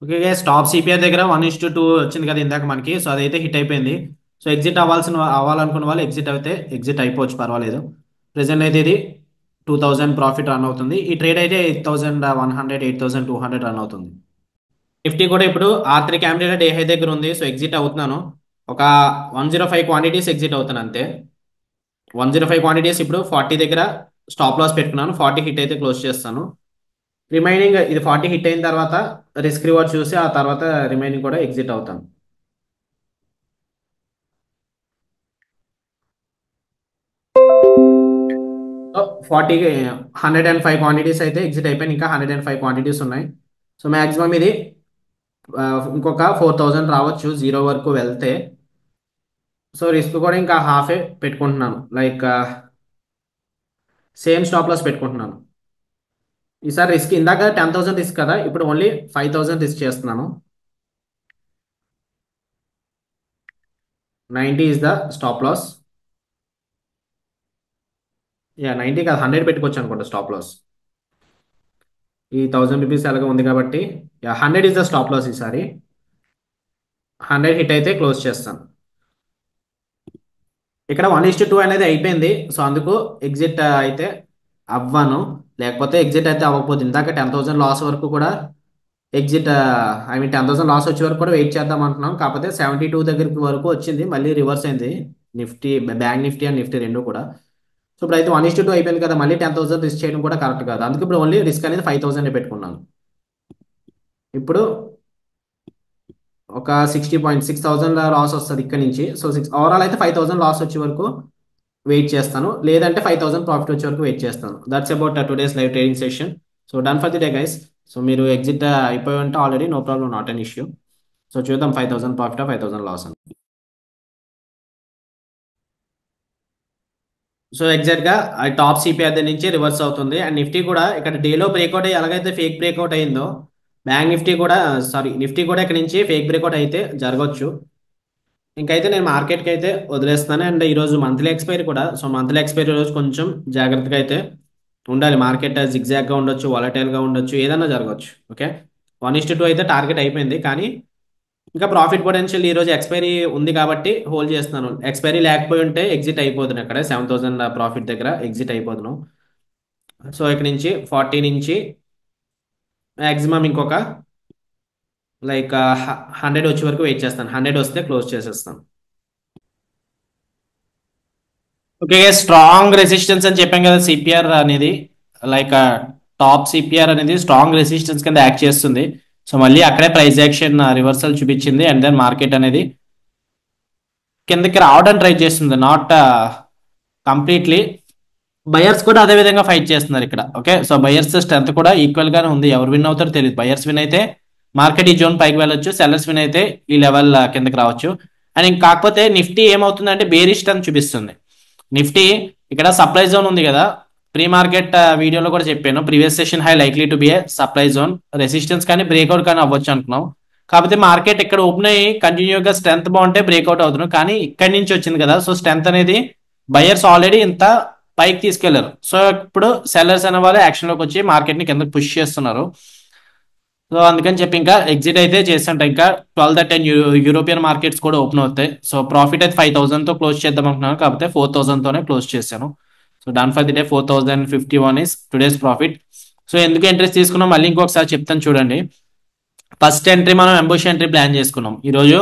ఓకే, స్టాప్ సిపిఆర్ దగ్గర 1:2 వచ్చింది కదా ఇందాక మనకి. సో అదైతే హిట్ అయిపోయింది. సో ఎగ్జిట్ అవ్వాలనుకున్న వాళ్ళు ఎగ్జిట్ అయితే ఎగ్జిట్ అయిపోవచ్చు, పర్వాలేదు. ప్రెసెంట్ అయితే ఇది 2000 ప్రాఫిట్ రన్ అవుతుంది. ఈ ట్రేడ్ అయితే 8100 8200 రన్ అవుతుంది. నిఫ్టీ కూడా ఇప్పుడు R3 క్యాండిడేట్ డే హై దగ్గర ఉంది. సో ఎగ్జిట్ అవుతున్నాను. ఒక 105 క్వాంటిటీస్ ఎగ్జిట్ అవుతాను అంతే. 105 క్వాంటిటీస్ ఇప్పుడు 40 దగ్గర స్టాప్ లాస్ పెట్టుకున్నాను. 40 హిట్ అయితే క్లోజ్ చేస్తాను. రిమైనింగ్ ఇది 40 హిట్ అయిన తర్వాత రిస్క్ రివార్డ్ చూసి ఆ తర్వాత రిమైనింగ్ కూడా ఎగ్జిట్ అవుతాను. సో 105 క్వాంటిటీస్ అయితే ఎగ్జిట్ అయిపోయింది. ఇంకా 105 క్వాంటిటీస్ ఉన్నాయి. సో మాక్సిమం ఇది ఇంకొక 4000 రావచ్చు జీరో వరకు వెళ్తే. సో రిస్క్ కూడా ఇంకా హాఫే పెట్టుకుంటున్నాను. లైక్ సేమ్ స్టాప్ లాస్ పెట్టుకుంటున్నాను. ఈసారి రిస్క్ ఇందాక 10,000 రిస్క్ కదా, ఇప్పుడు ఓన్లీ 5,000 రిస్క్ చేస్తున్నాను. 90 ఇస్ ద స్టాప్ లాస్. 90 కాదు, 100 పెట్టుకోవచ్చు అనుకుంటా స్టాప్ లాస్. ఈ 1000 రూపీస్ ఎలాగో ఉంది కాబట్టి 100 ఇస్ ద స్టాప్ లాస్. ఈసారి 100 హిట్ అయితే క్లోజ్ చేస్తాను. ఇక్కడ 1:2 అనేది అయిపోయింది. సో అందుకు ఎగ్జిట్ అయితే అవ్వను, లేకపోతే ఎగ్జిట్ అయితే అవ్వకపోతుంది. ఇందాక 10,000 లాస్ వరకు కూడా ఎగ్జిట్, ఐ మీన్ 10,000 లాస్ వచ్చే వరకు కూడా వెయిట్ చేద్దాం అంటున్నాం. కాకపోతే 72 దగ్గరికి వరకు వచ్చింది, మళ్ళీ రివర్స్ అయింది Nifty, bank Nifty and Nifty రెండు కూడా. సో ఇప్పుడు అయితే 1:2 అయిపోయింది కదా, మళ్ళీ 10,000 రిస్క్ చేయడం కూడా కరెక్ట్ కాదు. అందుకే ఇప్పుడు ఓన్లీ రిస్క్ అనేది 5,000 పెట్టుకున్నాను. ఇప్పుడు ఒక 60,600 లాస్ వస్తుంది ఇక్కడ నుంచి. సో ఓవరాల్ అయితే 5,000 లాస్ వచ్చే వరకు వెయిట్ చేస్తాను, లేదంటే 5,000 ప్రాఫిట్ వచ్చే వరకు వెయిట్ చేస్తాను. That's about today's live trading session. So done for the day guys. So మీరు ఎగ్జిట్ అయిపోయి ఉంటే already, no problem, not an issue. So చూద్దాం 5,000 ప్రాఫిట్ 5,000 లాస్ అని. సో ఎగ్జాక్ట్ గా టాప్ సిపిఐ దగ్గర నుంచి రివర్స్ అవుతుంది. అండ్ నిఫ్టీ కూడా ఇక్కడ డేలో బ్రేక్అవుట్ అయ్యి ఎలాగైతే ఫేక్ బ్రేక్అవుట్ అయిందో, బ్యాంక్ నిఫ్టీ కూడా, సారీ నిఫ్టీ కూడా ఇక్కడ నుంచి ఫేక్ బ్రేక్అవుట్ అయితే జరగవచ్చు. ఇంకైతే నేను మార్కెట్కి అయితే వదిలేస్తాను. అండ్ ఈరోజు మంత్లీ ఎక్స్పైరీ కూడా. సో మంత్లీ ఎక్స్పైరీ రోజు కొంచెం జాగ్రత్తగా అయితే ఉండాలి. మార్కెట్ జిగ్జాగ్గా ఉండొచ్చు, వాలటైల్గా ఉండొచ్చు, ఏదైనా జరగవచ్చు. ఓకే, 1:2 అయితే టార్గెట్ అయిపోయింది, కానీ ఇంకా ప్రాఫిట్ పొటెన్షియల్ ఈరోజు ఎక్స్పైరీ ఉంది కాబట్టి హోల్డ్ చేస్తున్నాను. ఎక్స్పైరీ లేకపోయి ఉంటే ఎగ్జిట్ అయిపోతుంది, అక్కడ 7,000 ప్రాఫిట్ దగ్గర ఎగ్జిట్ అయిపోతున్నాను. సో ఇక్కడ నుంచి 40 నుంచి మ్యాక్సిమం ఇంకొక లైక్ 100 వచ్చే వరకు వెయిట్ చేస్తాను. 100 వస్తే క్లోజ్ చేసేస్తాను. ఓకే, స్ట్రాంగ్ రెసిస్టెన్స్ అని చెప్పాం కదా సిపిఆర్ అనేది, లైక్ టాప్ సిపిఆర్ అనేది స్ట్రాంగ్ రెసిస్టెన్స్ కింద యాక్ట్ చేస్తుంది. సో మళ్ళీ అక్కడే ప్రైస్ యాక్షన్ రివర్సల్ చూపించింది. అండ్ దెన్ మార్కెట్ అనేది కిందకి రావడానికి ట్రై చేస్తుంది, నాట్ కంప్లీట్లీ. బయర్స్ కూడా అదే విధంగా ఫైట్ చేస్తున్నారు ఇక్కడ. ఓకే, సో బయర్స్ స్ట్రెంత్ కూడా ఈక్వల్ గానే ఉంది. ఎవరు విన్ అవుతారో తెలియదు. బయర్స్ విన్ అయితే మార్కెట్ ఈ జోన్ పైకి వెళ్ళొచ్చు, సెల్లర్స్ విన్ అయితే ఈ లెవెల్ కిందకి రావచ్చు. అండ్ ఇంక కాకపోతే నిఫ్టీ ఏమవుతుందంటే బేరిష్ అని చూపిస్తుంది. నిఫ్టీ ఇక్కడ సప్లై జోన్ ఉంది కదా, ప్రీ మార్కెట్ వీడియోలో కూడా చెప్పాను, previous session high likely to be A supply zone, resistance కానీ బ్రేక్అవుట్ కానీ అవ్వచ్చు అనుకున్నాం. కాకపోతే మార్కెట్ ఇక్కడ ఓపెన్ అయ్యి కంటిన్యూగా స్ట్రెంత్ బాగుంటే బ్రేక్అవుట్ అవుతున్నాం, కానీ ఇక్కడి నుంచి వచ్చింది కదా, సో స్ట్రెంత్ అనేది బయర్స్ ఆల్రెడీ ఇంత పైకి తీసుకెళ్లారు. సో ఇప్పుడు సెల్లర్స్ అనే వాళ్ళు యాక్షన్ లోకి వచ్చి మార్కెట్ ని కిందకి పుష్ చేస్తున్నారు. సో అందుకని చెప్పి ఇంకా ఎగ్జిట్ అయితే చేస్తుంటా. ఇంకా 12:10 యూరోపియన్ మార్కెట్స్ కూడా ఓపెన్ అవుతాయి. సో ప్రాఫిట్ అయితే 5,000 తో క్లోజ్ చేద్దాం అనుకున్నాను, కాకపోతే 4,000 తోనే క్లోజ్ చేశాను. So done for the day 4,051 is today's profit. So ఎందుకు ఎంట్రీస్ తీసుకున్నాం మళ్ళీ ఇంకొకసారి చెప్తాను చూడండి. ఫస్ట్ ఎంట్రీ మనం అంబుష్ ఎంట్రీ ప్లాన్ చేసుకున్నాం. ఈరోజు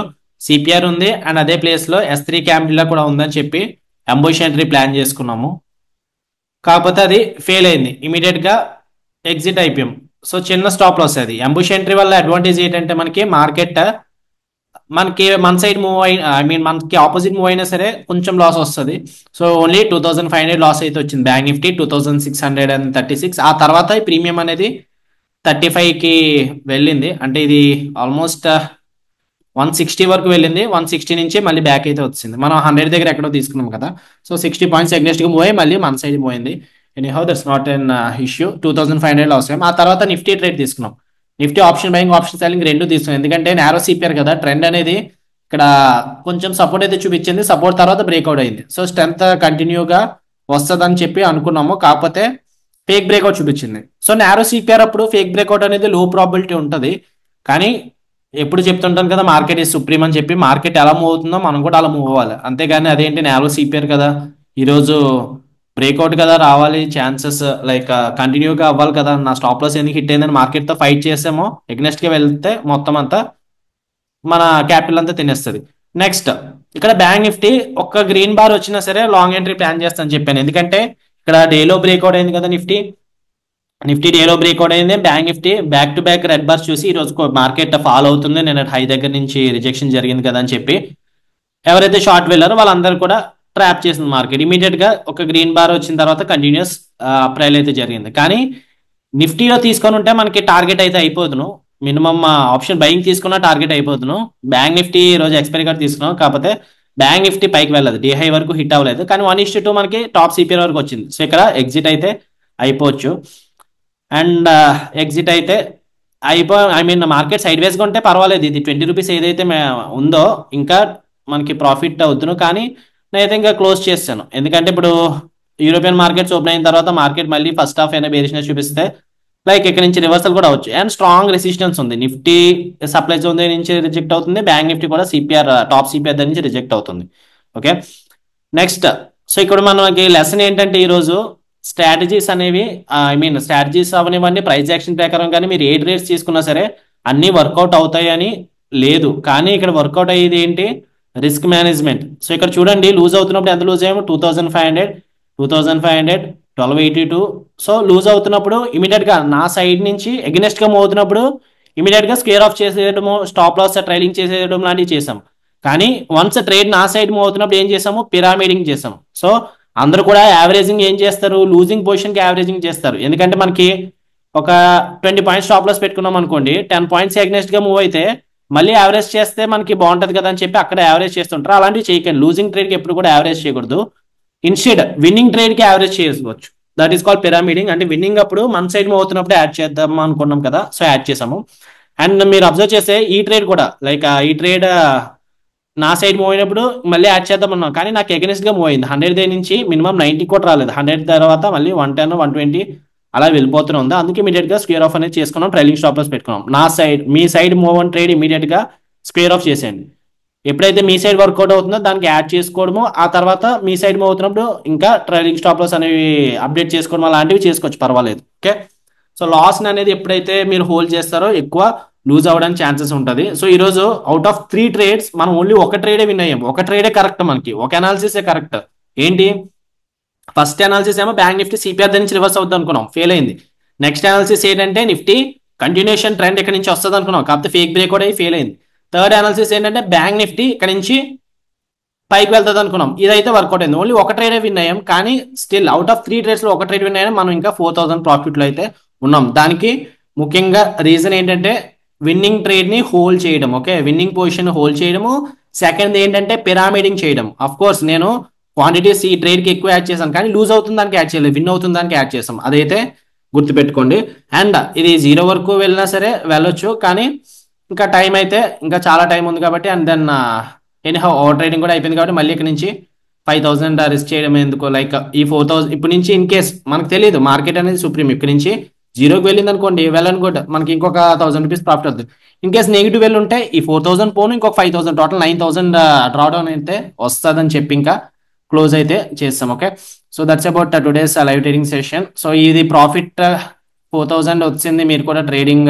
సిపిఆర్ ఉంది అండ్ అదే ప్లేస్ లో S3 క్యాంపిల్లా కూడా ఉందని చెప్పి అంబుష్ ఎంట్రీ ప్లాన్ చేసుకున్నాము. కాకపోతే అది ఫెయిల్ అయింది, ఇమీడియట్ గా ఎగ్జిట్ అయిపోయాం. సో చిన్న స్టాప్ లాస్ అది. అంబుష్ ఎంట్రీ వల్ల అడ్వాంటేజ్ ఏంటంటే మనకి మార్కెట్ మనకి మన సైడ్ మూవ్ అయి, ఐ మీన్ మనకి ఆపోజిట్ మూవ్ అయినా సరే కొంచెం లాస్ వస్తుంది. సో ఓన్లీ 2,500 లాస్ అయితే వచ్చింది. Bank Nifty 2,636. ఆ తర్వాత ఈ ప్రీమియం అనేది 35కి వెళ్ళింది. అంటే ఇది ఆల్మోస్ట్ 160 వరకు వెళ్ళింది. 160 నుంచి మళ్ళీ బ్యాక్ అయితే వచ్చింది. మనం 100 దగ్గర ఎక్కడో తీసుకున్నాం కదా, సో 60 పాయింట్స్ అగ్నెస్ట్ గా మూవ్ అయ్యి మళ్ళీ మన సైడ్ మూవ్ అయింది. Anyhow that's not an issue. 2,500 loss అయ్యాం. ఆ తర్వాత నిఫ్టీ ట్రేడ్ తీసుకున్నాం. Nifty option buying, option selling రెండు తీసుకున్నాం. ఎందుకంటే నారో సిపిఆర్ కదా, ట్రెండ్ అనేది ఇక్కడ కొంచెం సపోర్ట్ అయితే చూపించింది. సపోర్ట్ తర్వాత బ్రేక్అవుట్ అయింది. సో స్ట్రెంత్ కంటిన్యూగా వస్తుందని చెప్పి అనుకున్నాము, కాకపోతే ఫేక్ బ్రేక్అవుట్ చూపించింది. సో నారో సిపిఆర్ అప్పుడు ఫేక్ బ్రేక్అవుట్ అనేది లో ప్రాబిలిటీ ఉంటుంది. కానీ ఎప్పుడు చెప్తుంటాను కదా, మార్కెట్ ఈజ్ సుప్రీం అని చెప్పి, మార్కెట్ ఎలా మూవ్ అవుతుందో మనం కూడా అలా మూవ్ అవ్వాలి. అంతేగాని అదేంటి నారో సిపిఆర్ కదా, ఈరోజు బ్రేక్అవుట్ కదా రావాలి ఛాన్సెస్, లైక్ కంటిన్యూగా అవ్వాలి కదా, నా స్టాప్ లాస్ ఎందుకు హిట్ అయిందని మార్కెట్ తో ఫైట్ చేసామో ఎగ్నెస్ట్ గా వెళ్తే మొత్తం అంతా మన క్యాపిటల్ అంతా తినేస్తుంది. నెక్స్ట్ ఇక్కడ బ్యాంక్ నిఫ్టీ ఒక్క గ్రీన్ బార్ వచ్చినా సరే లాంగ్ ఎంట్రీ ప్లాన్ చేస్తాను చెప్పాను. ఎందుకంటే ఇక్కడ డేలో బ్రేక్అవుట్ అయింది కదా నిఫ్టీ డేలో బ్రేక్అవుట్ అయింది. Bank Nifty back to back red bars చూసి ఈ రోజు మార్కెట్ ఫాలో అవుతుంది. నేను హై దగ్గర నుంచి రిజెక్షన్ జరిగింది కదా అని చెప్పి ఎవరైతే షార్ట్ వెళ్ళారో వాళ్ళందరూ కూడా ట్రాప్ చేసింది మార్కెట్. ఇమీడియట్ గా ఒక గ్రీన్ బార్ వచ్చిన తర్వాత కంటిన్యూస్ అప్రైల్ అయితే జరిగింది. కానీ నిఫ్టీలో తీసుకొని ఉంటే మనకి టార్గెట్ అయితే అయిపోతును, మినిమం ఆప్షన్ బయింగ్ తీసుకున్న టార్గెట్ అయిపోతును. బ్యాంక్ నిఫ్టీ ఈ రోజు ఎక్స్పైరీ కార్డ్ తీసుకున్నాం, కాకపోతే బ్యాంక్ నిఫ్టీ పైకి వెళ్ళదు, డే హై వరకు హిట్ అవ్వలేదు. కానీ 1:2 మనకి టాప్ సిపిఆర్ వరకు వచ్చింది. సో ఇక్కడ ఎగ్జిట్ అయితే అయిపోవచ్చు. అండ్ ఎగ్జిట్ అయితే ఐ మీన్ మార్కెట్ సైడ్ వేస్గా ఉంటే పర్వాలేదు. ఇది 20 రూపీస్ ఏదైతే ఉందో ఇంకా మనకి ప్రాఫిట్ అవుతును, కానీ నేనైతే ఇంకా క్లోజ్ చేస్తాను. ఎందుకంటే ఇప్పుడు యూరోపియన్ మార్కెట్స్ ఓపెన్ అయిన తర్వాత మార్కెట్ మళ్ళీ ఫస్ట్ హాఫ్ అయినా బేరిష్నెస్ చూపిస్తే లైక్ ఇక్కడ నుంచి రివర్సల్ కూడా అవచ్చు. అండ్ స్ట్రాంగ్ రెసిస్టెన్స్ ఉంది. నిఫ్టీ సప్లై జోన్ నుంచి రిజెక్ట్ అవుతుంది, బ్యాంక్ నిఫ్టీ కూడా సిపిఆర్ టాప్ సిపిఆర్ దగ్గర నుంచి రిజెక్ట్ అవుతుంది. ఓకే, నెక్స్ట్ సో ఇక్కడ మనకి లెసన్ ఏంటంటే ఈరోజు స్ట్రాటజీస్ అనేవి స్ట్రాటజీస్ అవనివ్వండి, ప్రైస్ యాక్షన్ ప్రకారం కానీ మీరు ఏ ట్రేడ్స్ తీసుకున్నా సరే అన్నీ వర్కౌట్ అవుతాయని లేదు. కానీ ఇక్కడ వర్కౌట్ అయ్యేది ఏంటి, రిస్క్ మేనేజ్మెంట్. సో ఇక్కడ చూడండి లూజ్ అవుతున్నప్పుడు ఎంత లూజ్ అయ్యాము, 2500, 1282. సో లూజ్ అవుతున్నప్పుడు ఇమీడియట్గా నా సైడ్ నుంచి ఎగ్నెస్ట్గా మూవ్ అవుతున్నప్పుడు ఇమీడియట్గా స్క్వేర్ ఆఫ్ చేసేయడము, స్టాప్ లాస్ ట్రైలింగ్ చేసేయడం లాంటివి చేసాం. కానీ వన్స్ ట్రేడ్ నా సైడ్ మూవ్ అవుతున్నప్పుడు ఏం చేసాము, పిరామిడింగ్ చేసాం. సో అందరూ కూడా యావరేజింగ్ ఏం చేస్తారు, లూజింగ్ పొజిషన్కి యావరేజింగ్ చేస్తారు. ఎందుకంటే మనకి ఒక 20 పాయింట్స్ స్టాప్ లాస్ పెట్టుకున్నాం అనుకోండి, 10 పాయింట్స్ ఎగ్నెస్ట్గా మూవ్ అయితే మళ్ళీ యావరేజ్ చేస్తే మనకి బాగుంటుంది కదా అని చెప్పి అక్కడ యావరేజ్ చేస్తుంటారు. అలాంటివి చేయకండి. లూజింగ్ ట్రేడ్కి ఎప్పుడు కూడా యావరేజ్ చేయకూడదు. ఇన్స్టెడ్ విన్నింగ్ ట్రేడ్కి యావరేజ్ చేసుకోవచ్చు. That is called pyramiding. అంటే విన్నింగ్ అప్పుడు మన సైడ్ మూవ్ అవుతున్నప్పుడు యాడ్ చేద్దాం అనుకున్నాం కదా, సో యాడ్ చేసాము. అండ్ మీరు అబ్జర్వ్ చేస్తే ఈ ట్రేడ్ కూడా ఈ ట్రేడ్ నా సైడ్ మూవ్ అయినప్పుడు మళ్ళీ యాడ్ చేద్దాం అన్నాం, కానీ నాకు ఎగనెస్ట్ గా మూవ్ అయింది. 100 డే నుంచి మినిమం 90 కూడా రాలేదు. 100 తర్వాత మళ్ళీ 110, 120 అలా వెళ్ళిపోతూనే ఉంది. అందుకే ఇమీడియట్ గా స్క్వేర్ ఆఫ్ అనేది చేసుకున్నాం, ట్రైలింగ్ స్టాప్ లాస్ పెట్టుకున్నాం. నా సైడ్ మీ సైడ్ మూవ్ అని ట్రేడ్ ఇమీడియట్ గా స్క్వేర్ ఆఫ్ చేసేయండి. ఎప్పుడైతే మీ సైడ్ వర్కౌట్ అవుతుందో దానికి యాడ్ చేసుకోవడము, ఆ తర్వాత మీ సైడ్ మూవ్ అవుతున్నప్పుడు ఇంకా ట్రైలింగ్ స్టాప్ లాస్ అనేవి అప్డేట్ చేసుకోవడం అలాంటివి చేసుకోవచ్చు, పర్వాలేదు. ఓకే, సో లాస్ అనేది ఎప్పుడైతే మీరు హోల్డ్ చేస్తారో ఎక్కువ లూజ్ అవ్వడానికి ఛాన్సెస్ ఉంటుంది. సో ఈ రోజు అవుట్ ఆఫ్ 3 ట్రేడ్స్ మనం ఓన్లీ ఒక ట్రేడే విన్ అయ్యాం. ఒక ట్రేడే కరెక్ట్, మనకి ఒక అనాలిసిస్ కరెక్ట్. ఏంటి, ఫస్ట్ అనాలిసిస్ ఏమో బ్యాంక్ నిఫ్టీ సిపిఆర్ నుంచి రివర్స్ అవుతుంది అనుకున్నాం, ఫెయిల్ అయింది. నెక్స్ట్ అనాలిసిస్ ఏంటంటే నిఫ్టీ కంటిన్యూషన్ ట్రెండ్ ఇక్కడ నుంచి వస్తుంది అనుకున్నాం, కాకపోతే ఫేక్ బ్రేక్ కూడా ఫెయిల్ అయింది. థర్డ్ అనాలిసిస్ ఏంటంటే బ్యాంక్ నిఫ్టీ ఇక్కడ నుంచి పైకి వెళ్తుంది అనుకున్నాం, ఇదైతే వర్కౌట్ అయింది. ఓన్లీ ఒక ట్రేడే విన్ అయ్యాం, కానీ స్టిల్ అవుట్ ఆఫ్ 3 ట్రేడ్స్ లో ఒక ట్రేడ్ విన్ అయ్యాం. మనం ఇంకా 4000 ప్రాఫిట్లో అయితే ఉన్నాం. దానికి ముఖ్యంగా రీజన్ ఏంటంటే విన్నింగ్ ట్రేడ్ ని హోల్డ్ చేయడం. ఓకే, విన్నింగ్ పొజిషన్ హోల్డ్ చేయడము. సెకండ్ ఏంటంటే పిరామిడింగ్ చేయడం. అఫ్ కోర్స్ నేను క్వాంటిటీస్ ఈ ట్రేడ్ కి ఎక్కువ యాడ్ చేశాను, కానీ లూజ్ అవుతుంది దానికి యాడ్ చేయలేదు, విన్ అవుతుంది దానికి యాడ్ చేసాం. అదైతే గుర్తుపెట్టుకోండి. అండ్ ఇది 0 వరకు వెళ్ళినా సరే వెళ్ళొచ్చు, కానీ ఇంకా టైం అయితే ఇంకా చాలా టైం ఉంది కాబట్టి. And then anyhow over trading కూడా అయిపోయింది కాబట్టి మళ్ళీ ఇక్కడ నుంచి 5000 రిస్క్ చేయడం ఎందుకు, ఈ 4000 ఇప్పుడు నుంచి ఇన్ కేస్ మనకు తెలియదు, మార్కెట్ అనేది సుప్రీం. ఇక్కడ నుంచి 0కి వెళ్ళింది అనుకోండి, వెళ్ళనుకోండి మనకి ఇంకొక 1000 రూపీస్ ప్రాఫిట్ అవుతుంది. ఇన్ కేస్ నెగిటివ్ వెళ్ళి ఉంటే ఈ 4000 పోను, ఇంకొక 5000, టోటల్ 9000 డ్రాడౌన్ అయితే వస్తుందని చెప్పి ఇంకా క్లోజ్ అయితే చేస్తాం. Okay, so that's about today's live trading session. So ఇది ప్రాఫిట్ 4000 వచ్చింది. మీరు కూడా ట్రేడింగ్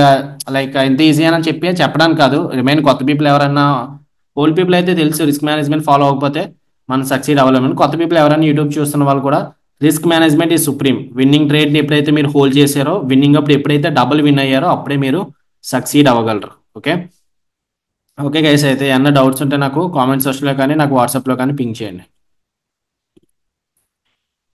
ఎంత ఈజీ అని చెప్పి చెప్పడానికి కాదు, రిమైన్ కొత్త పీపుల్ ఎవరన్నా, ఓల్డ్ పీపుల్ అయితే తెలుసు రిస్క్ మేనేజ్మెంట్ ఫాలో అవ్వకపోతే మనం సక్సీడ్ అవ్వలేమని. కొత్త పీపుల్ ఎవరైనా యూట్యూబ్ చూస్తున్న వాళ్ళు కూడా రిస్క్ మేనేజ్మెంట్ ఈ సుప్రీం. విన్నింగ్ ట్రేడ్ని ఎప్పుడైతే మీరు హోల్డ్ చేశారో, విన్నింగ్ అప్పుడు ఎప్పుడైతే డబుల్ విన్ అయ్యారో అప్పుడే మీరు సక్సీడ్ అవ్వగలరు. ఓకే ఓకే గైస్, అయితే ఏమన్నా డౌట్స్ ఉంటే నాకు కామెంట్ సెక్షన్లో కానీ నాకు వాట్సాప్లో కానీ పింగ్ చేయండి.